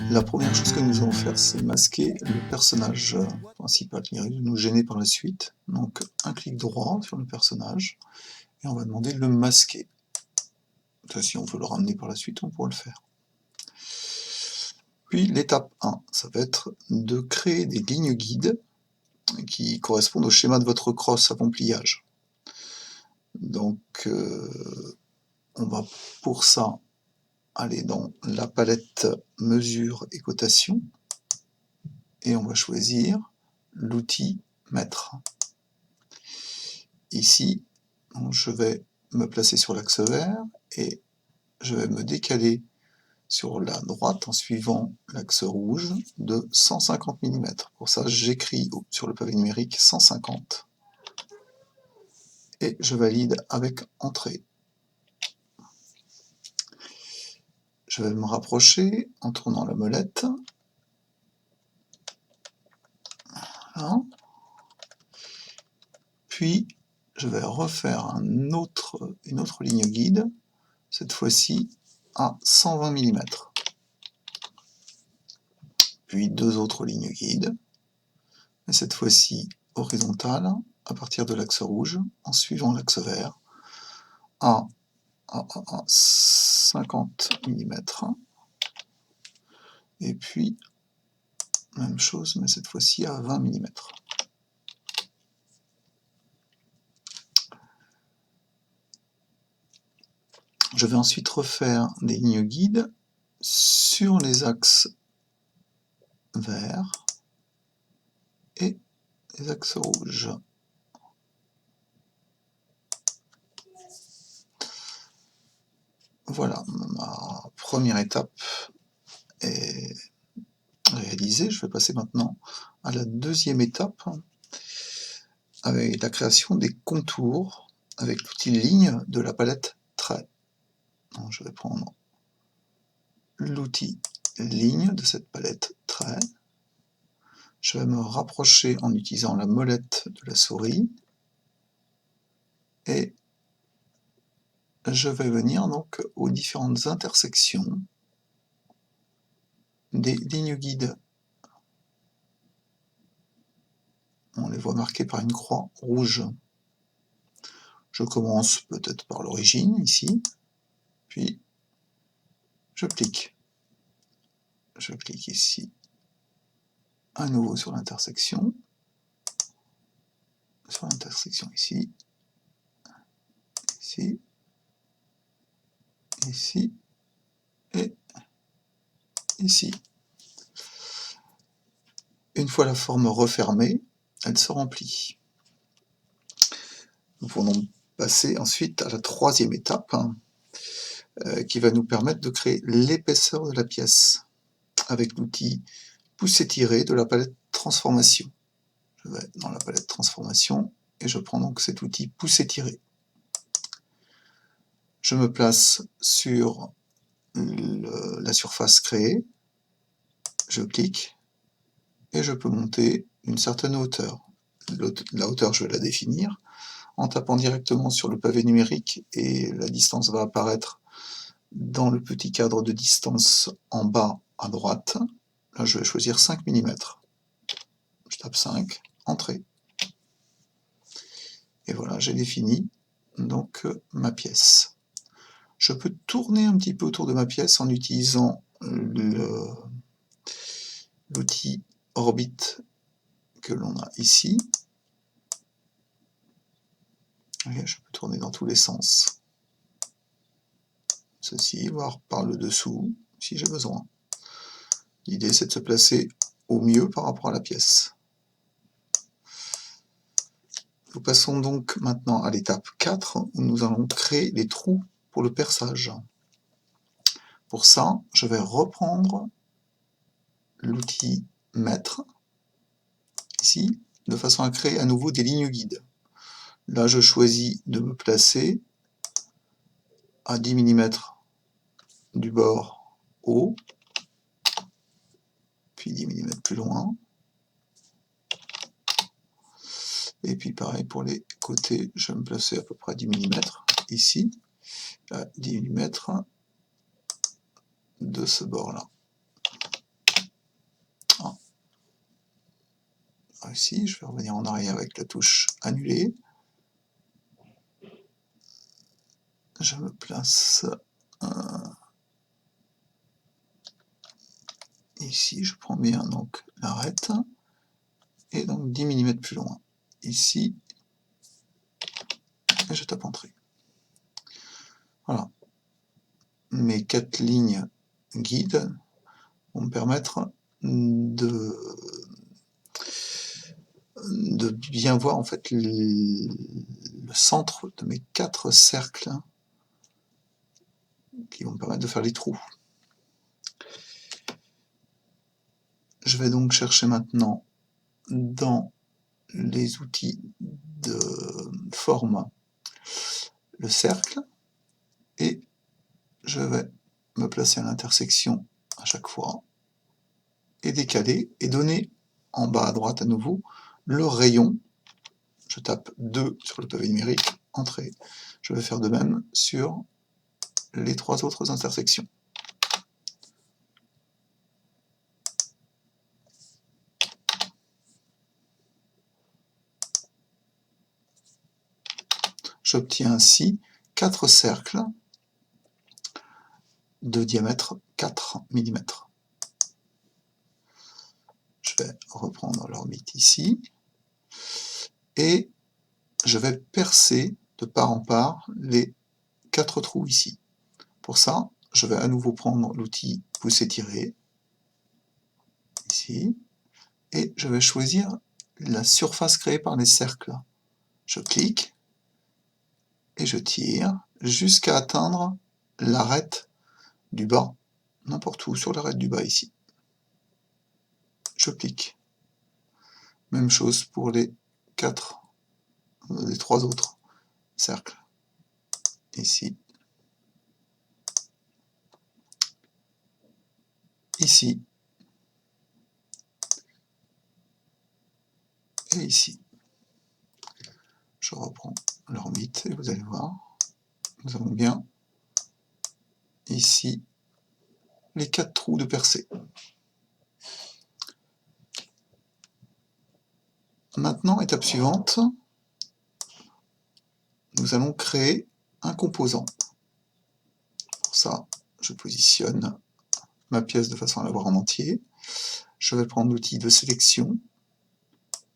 La première chose que nous allons faire, c'est masquer le personnage principal qui risque de nous gêner par la suite. Donc un clic droit sur le personnage, et on va demander de le masquer. Ça, si on veut le ramener par la suite, on pourra le faire. Puis l'étape 1, ça va être de créer des lignes guides qui correspondent au schéma de votre crosse avant pliage. Donc on va pour ça aller dans la palette mesure et cotation, et on va choisir l'outil mètre. Ici, je vais me placer sur l'axe vert et je vais me décaler sur la droite en suivant l'axe rouge de 150 mm. Pour ça, j'écris sur le pavé numérique 150 et je valide avec Entrée. Je vais me rapprocher en tournant la molette. Voilà. Puis, je vais refaire une autre ligne guide, cette fois-ci à 120 mm. Puis deux autres lignes guides, et cette fois-ci horizontale, à partir de l'axe rouge, en suivant l'axe vert, à 50 mm. Et puis, même chose, mais cette fois-ci à 20 mm. Je vais ensuite refaire des lignes guides sur les axes verts et les axes rouges. Voilà, ma première étape est réalisée. Je vais passer maintenant à la deuxième étape, avec la création des contours avec l'outil ligne de la palette trait. Donc, je vais prendre l'outil ligne de cette palette trait. Je vais me rapprocher en utilisant la molette de la souris et je vais venir donc aux différentes intersections des lignes guides. On les voit marquées par une croix rouge. Je commence peut-être par l'origine, ici, puis je clique. Je clique ici, à nouveau sur l'intersection ici, ici, ici, et ici. Une fois la forme refermée, elle se remplit. Nous pouvons passer ensuite à la troisième étape, qui va nous permettre de créer l'épaisseur de la pièce avec l'outil pousser-tirer de la palette transformation. Je vais dans la palette transformation et je prends donc cet outil pousser-tirer. Je me place sur la surface créée, je clique et je peux monter une certaine hauteur. La hauteur, je vais la définir en tapant directement sur le pavé numérique et la distance va apparaître dans le petit cadre de distance en bas à droite. Là, je vais choisir 5 mm. Je tape 5, Entrée. Et voilà, j'ai défini donc ma pièce. Je peux tourner un petit peu autour de ma pièce en utilisant l'outil orbite que l'on a ici. Okay, je peux tourner dans tous les sens. Ceci, voire par le dessous, si j'ai besoin. L'idée, c'est de se placer au mieux par rapport à la pièce. Nous passons donc maintenant à l'étape 4, où nous allons créer les trous pour le perçage. Pour ça, je vais reprendre l'outil mètre, ici, de façon à créer à nouveau des lignes guides. Là, je choisis de me placer à 10 mm du bord haut, puis 10 mm plus loin, et puis pareil pour les côtés, je vais me placer à peu près à 10 mm ici, à 10 mm de ce bord-là. réussi. Je vais revenir en arrière avec la touche annuler. Je me place ici, je prends bien donc l'arête, et donc 10 mm plus loin, ici, et je tape Entrée. Voilà. Mes 4 lignes guides vont me permettre de bien voir en fait le centre de mes 4 cercles qui vont me permettre de faire les trous. Je vais donc chercher maintenant dans les outils de forme le cercle, et je vais me placer à l'intersection à chaque fois, et décaler, et donner en bas à droite à nouveau le rayon. Je tape 2 sur le pavé numérique, Entrée. Je vais faire de même sur les 3 autres intersections. J'obtiens ainsi 4 cercles de diamètre 4 mm. Je vais reprendre l'orbite ici, et je vais percer de part en part les 4 trous ici. Pour ça, je vais à nouveau prendre l'outil pousser-tirer, ici, et je vais choisir la surface créée par les cercles. Je clique, et je tire jusqu'à atteindre l'arête du bas, n'importe où sur l'arête du bas ici. Je clique. Même chose pour les 3 autres cercles. Ici. Ici. Et ici. Je reprends l'orbite et vous allez voir, nous avons bien ici les 4 trous de percée. Maintenant, étape suivante, nous allons créer un composant. Pour ça, je positionne ma pièce de façon à la voir en entier. Je vais prendre l'outil de sélection.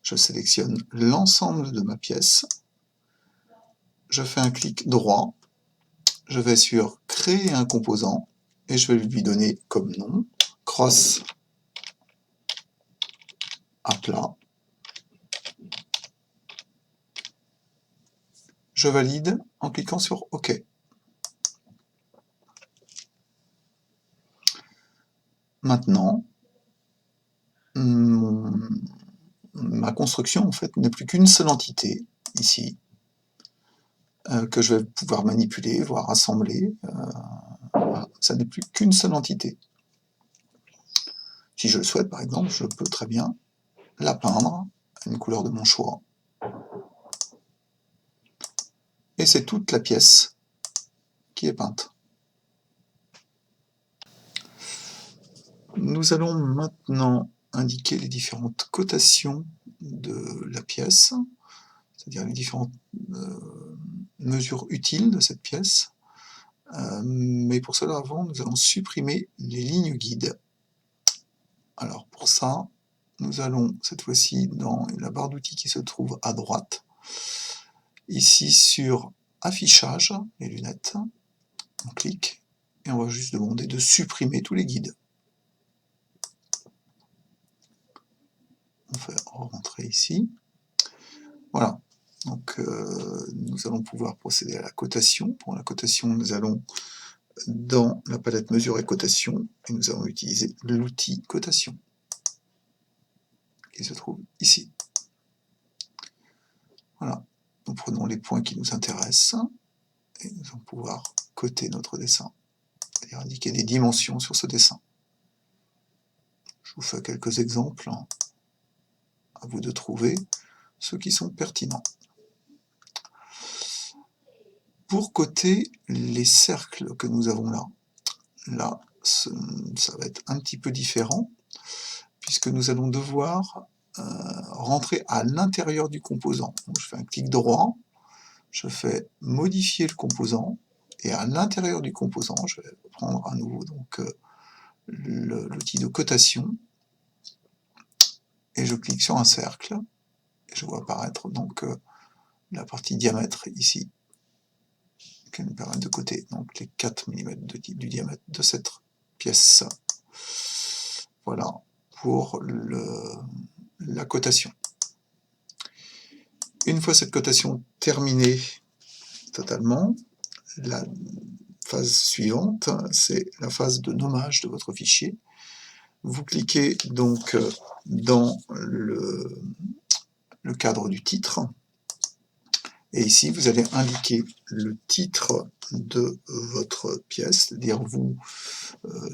Je sélectionne l'ensemble de ma pièce. Je fais un clic droit. Je vais sur Créer un composant et je vais lui donner comme nom Cross à plat. Je valide en cliquant sur OK. Maintenant, ma construction en fait n'est plus qu'une seule entité, ici, que je vais pouvoir manipuler, voire assembler. Voilà. Ça n'est plus qu'une seule entité. Si je le souhaite, par exemple, je peux très bien la peindre à une couleur de mon choix. Et c'est toute la pièce qui est peinte. Nous allons maintenant indiquer les différentes cotations de la pièce, c'est-à-dire les différentes mesures utiles de cette pièce. Mais pour cela, avant, nous allons supprimer les lignes guides. Alors pour ça, nous allons cette fois-ci dans la barre d'outils qui se trouve à droite, ici sur Affichage, les lunettes, on clique, et on va juste demander de supprimer tous les guides. On fait rentrer ici. Voilà, donc nous allons pouvoir procéder à la cotation. Pour la cotation, nous allons dans la palette mesure et cotation, et nous allons utiliser l'outil cotation, qui se trouve ici. Voilà, nous prenons les points qui nous intéressent, et nous allons pouvoir coter notre dessin, c'est-à-dire indiquer des dimensions sur ce dessin. Je vous fais quelques exemples, à vous de trouver ceux qui sont pertinents. Pour coter les cercles que nous avons là, ça va être un petit peu différent, puisque nous allons devoir rentrer à l'intérieur du composant. Donc, je fais un clic droit, je fais modifier le composant, et à l'intérieur du composant, je vais prendre à nouveau donc l'outil de cotation, et je clique sur un cercle, et je vois apparaître donc la partie diamètre ici, qui nous permet de coter donc les 4 mm du diamètre de cette pièce. Voilà pour la cotation. Une fois cette cotation terminée totalement, la phase suivante, c'est la phase de nommage de votre fichier. Vous cliquez donc dans le cadre du titre, et ici vous allez indiquer le titre de votre pièce, c'est-à-dire vous,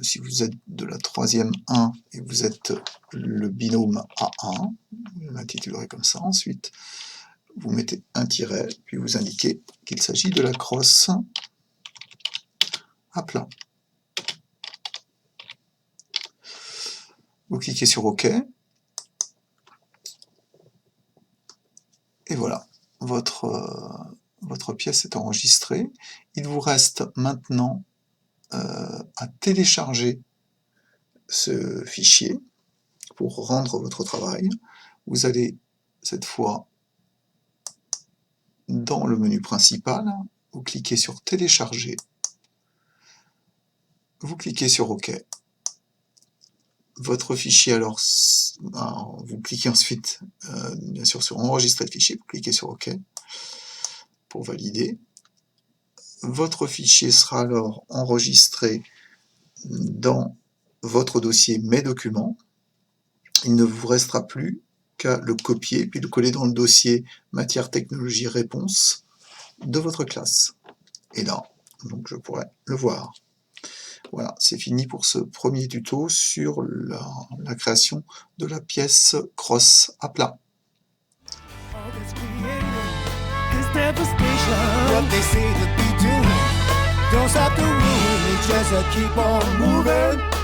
si vous êtes de la 3e 1 et vous êtes le binôme A1, vous l'intitulerez comme ça. Ensuite, vous mettez un tiret, puis vous indiquez qu'il s'agit de la crosse à plat. Vous cliquez sur OK, et voilà, votre pièce est enregistrée. Il vous reste maintenant à télécharger ce fichier pour rendre votre travail. Vous allez cette fois dans le menu principal, vous cliquez sur télécharger, vous cliquez sur OK. Votre fichier, alors vous cliquez ensuite bien sûr sur enregistrer le fichier, vous cliquez sur OK pour valider. Votre fichier sera alors enregistré dans votre dossier Mes documents. Il ne vous restera plus qu'à le copier puis le coller dans le dossier Matière, Technologie, Réponse de votre classe. Et là, donc je pourrais le voir. Voilà, c'est fini pour ce premier tuto sur la création de la pièce crosse à plat. What they say to be doing, don't stop the movement, just keep on moving.